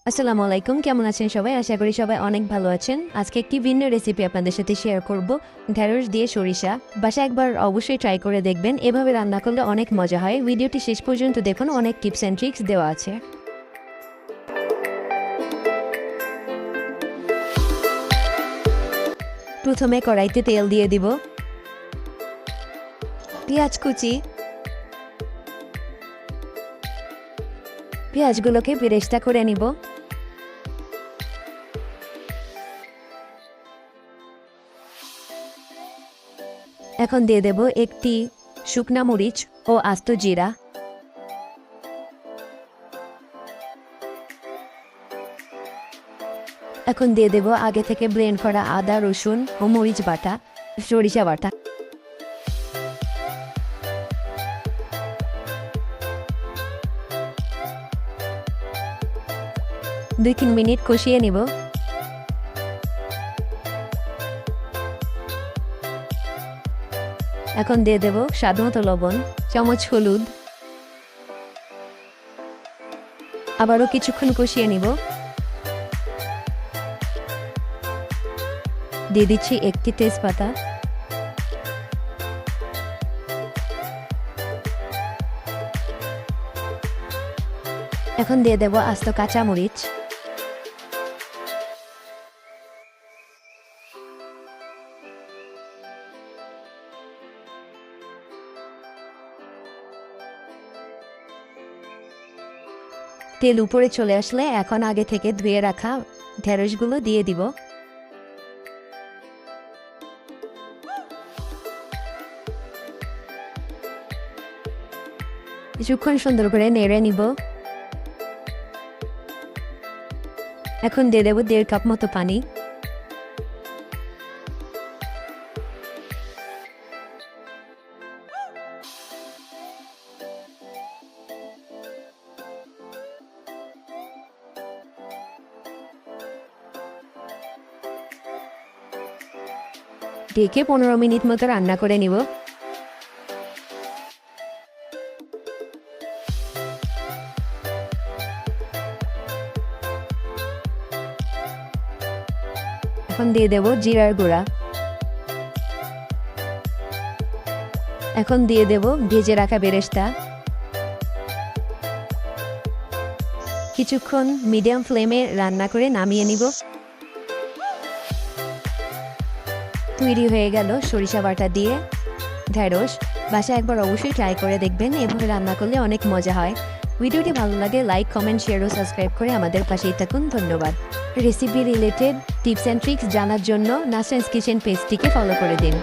আসসালামু আলাইকুম, কেমন আছেন সবাই? আশা করি সবাই অনেক ভালো আছেন। আজকে একটি ভিন্ন রেসিপি আপনাদের সাথে শেয়ার করব, ঢেঁড়স দিয়ে সরিষা। বাসায় একবার অবশ্যই ট্রাই করে দেখবেন, এভাবে রান্না করলে অনেক মজা হয়। ভিডিওটি শেষ পর্যন্ত দেখুন, অনেক টিপস অ্যান্ড ট্রিক্স দেওয়া আছে। প্রথমে কড়াইতে তেল দিয়ে দিব, পেঁয়াজ কুচি, পেঁয়াজগুলোকে বেরেস্তা করে নিব। এখন দিয়ে দেব একটি শুকনা মরিচ ও আস্ত জিরা। এখন দিয়ে দেব আগে থেকে ব্লেন্ড করা আদা, রসুন ও মরিচ বাটা, সরিষা বাটা। দুই তিন মিনিট কষিয়ে নিব। এখন দিয়ে দেব স্বাদমতো লবণ, চামচ হলুদ। আবারও কিছুক্ষণ কষিয়ে নিব। দিয়ে দিচ্ছি একটি তেজপাতা। এখন দিয়ে দেব আস্ত কাঁচা মরিচ। তেল উপরে চলে আসলে এখন আগে থেকে ধুয়ে রাখা ঢেঁড়সগুলো দিয়ে দিব। কিছুক্ষণ সুন্দর করে নেড়ে নিব। এখন দিয়ে দেব 1.5 কাপ মতো পানি। ঢেকে 15 মিনিট মতো রান্না করে নিব। এখন দিয়ে দেব জিরার গুঁড়া। এখন দিয়ে দেব ভেজে রাখা বেরেস্তা। কিছুক্ষণ মিডিয়াম ফ্লেমে রান্না করে নামিয়ে নিব। তৈরি হয়ে গেল সরিষা বাটা দিয়ে ঢেঁড়স। বাসায় একবার অবশ্যই ট্রাই করে দেখবেন, এভাবে রান্না করলে অনেক মজা হয়। ভিডিওটি ভালো লাগে লাইক, কমেন্ট, শেয়ার ও সাবস্ক্রাইব করে আমাদের পাশেই থাকুন। ধন্যবাদ। Recipe related tips and tricks জানার জন্য নাসরিনস কিচেন পেজটিকে ফলো করে দিন।